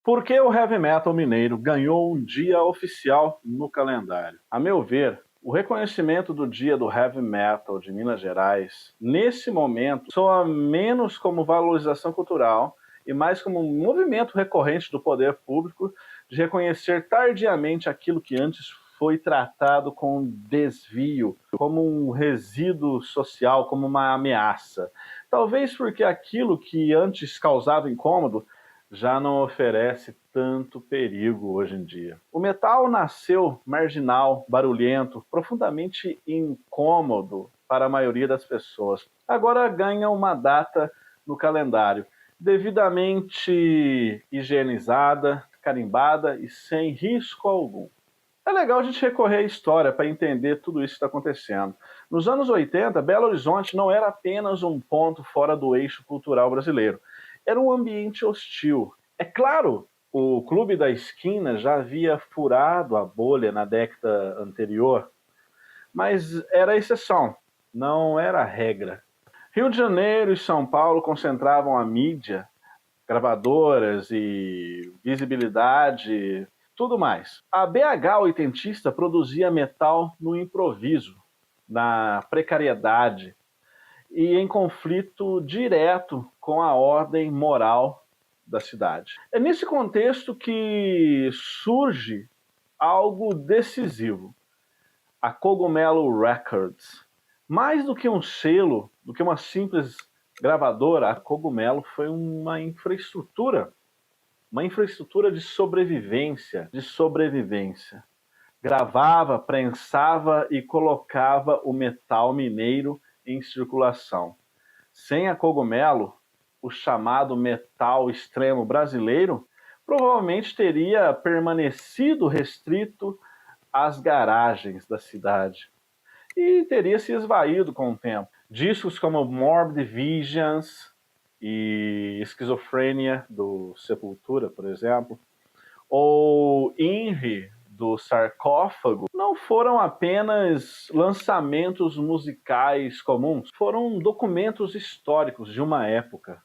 Por que o heavy metal mineiro ganhou um dia oficial no calendário? A meu ver, o reconhecimento do Dia do Heavy Metal de Minas Gerais, nesse momento, soa menos como valorização cultural e mais como um movimento recorrente do poder público de reconhecer tardiamente aquilo que antes foi tratado com desvio, como um resíduo social, como uma ameaça. Talvez porque aquilo que antes causava incômodo já não oferece tanto perigo hoje em dia. O metal nasceu marginal, barulhento, profundamente incômodo para a maioria das pessoas. Agora ganha uma data no calendário, devidamente higienizada, carimbada e sem risco algum. É legal a gente recorrer à história para entender tudo isso que está acontecendo. Nos anos 80, Belo Horizonte não era apenas um ponto fora do eixo cultural brasileiro. Era um ambiente hostil. É claro, o Clube da Esquina já havia furado a bolha na década anterior, mas era a exceção, não era a regra. Rio de Janeiro e São Paulo concentravam a mídia, gravadoras e visibilidade, tudo mais. A BH oitentista produzia metal no improviso, na precariedade e em conflito direto com a ordem moral da cidade. É nesse contexto que surge algo decisivo, a Cogumelo Records. Mais do que um selo, do que uma simples gravadora, a Cogumelo foi uma infraestrutura de sobrevivência, Gravava, prensava e colocava o metal mineiro em circulação. Sem a Cogumelo, o chamado metal extremo brasileiro provavelmente teria permanecido restrito às garagens da cidade e teria se esvaído com o tempo. Discos como Morbid Visions e Esquizofrênia, do Sepultura, por exemplo, ou INRI, do Sarcófago, não foram apenas lançamentos musicais comuns, foram documentos históricos de uma época.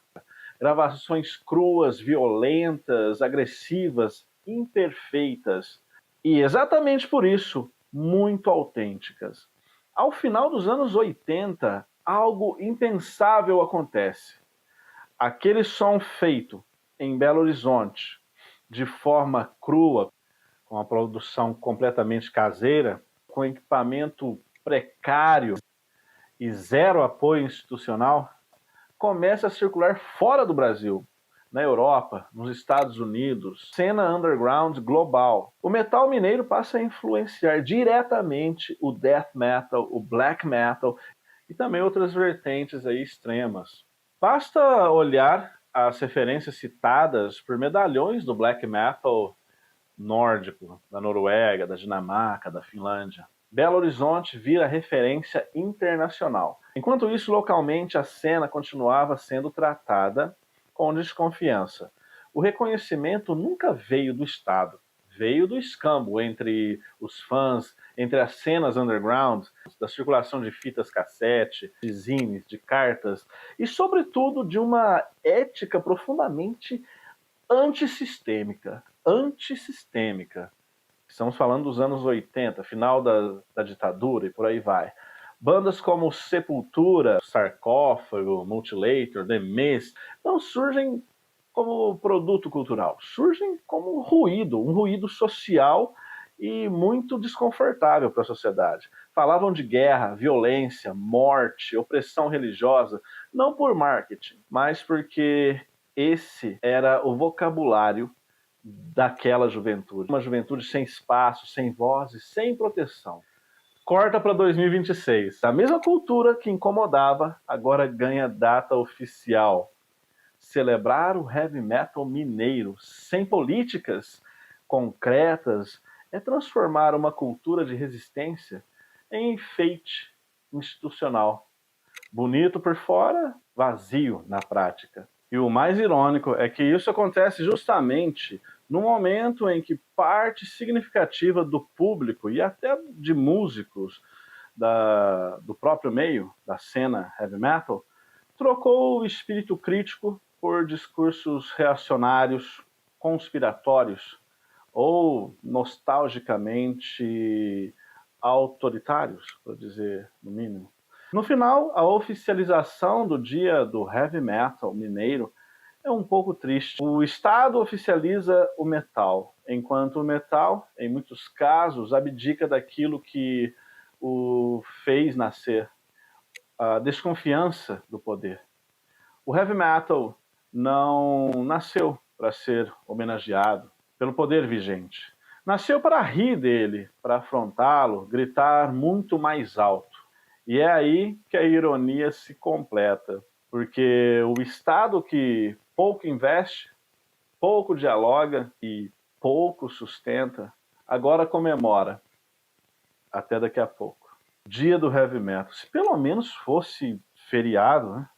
Gravações cruas, violentas, agressivas, imperfeitas e, exatamente por isso, muito autênticas. Ao final dos anos 80, algo impensável acontece. Aquele som feito em Belo Horizonte, de forma crua, com a produção completamente caseira, com equipamento precário e zero apoio institucional, começa a circular fora do Brasil, na Europa, nos Estados Unidos, cena underground global. O metal mineiro passa a influenciar diretamente o death metal, o black metal e também outras vertentes aí extremas. Basta olhar as referências citadas por medalhões do black metal nórdico, da Noruega, da Dinamarca, da Finlândia. Belo Horizonte vira referência internacional. Enquanto isso, localmente, a cena continuava sendo tratada com desconfiança. O reconhecimento nunca veio do Estado, veio do escambo entre os fãs, entre as cenas underground, da circulação de fitas cassete, de zines, de cartas, e, sobretudo, de uma ética profundamente antissistêmica. Estamos falando dos anos 80, final da ditadura e por aí vai. Bandas como Sepultura, Sarcófago, Mutilator, The Mist, não surgem como produto cultural, surgem como um ruído social e muito desconfortável para a sociedade. Falavam de guerra, violência, morte, opressão religiosa, não por marketing, mas porque esse era o vocabulário daquela juventude. Uma juventude sem espaço, sem voz e sem proteção. Corta para 2026. A mesma cultura que incomodava agora ganha data oficial. Celebrar o heavy metal mineiro sem políticas concretas é transformar uma cultura de resistência em enfeite institucional. Bonito por fora, vazio na prática. E o mais irônico é que isso acontece justamente no momento em que parte significativa do público e até de músicos do próprio meio, da cena heavy metal, trocou o espírito crítico por discursos reacionários, conspiratórios ou nostalgicamente autoritários, para dizer no mínimo. No final, a oficialização do Dia do Heavy Metal mineiro é um pouco triste. O Estado oficializa o metal, enquanto o metal, em muitos casos, abdica daquilo que o fez nascer, a desconfiança do poder. O heavy metal não nasceu para ser homenageado pelo poder vigente. Nasceu para rir dele, para afrontá-lo, gritar muito mais alto. E é aí que a ironia se completa, porque o Estado que pouco investe, pouco dialoga e pouco sustenta, agora comemora, até daqui a pouco, Dia do Heavy Metal. Se pelo menos fosse feriado, né?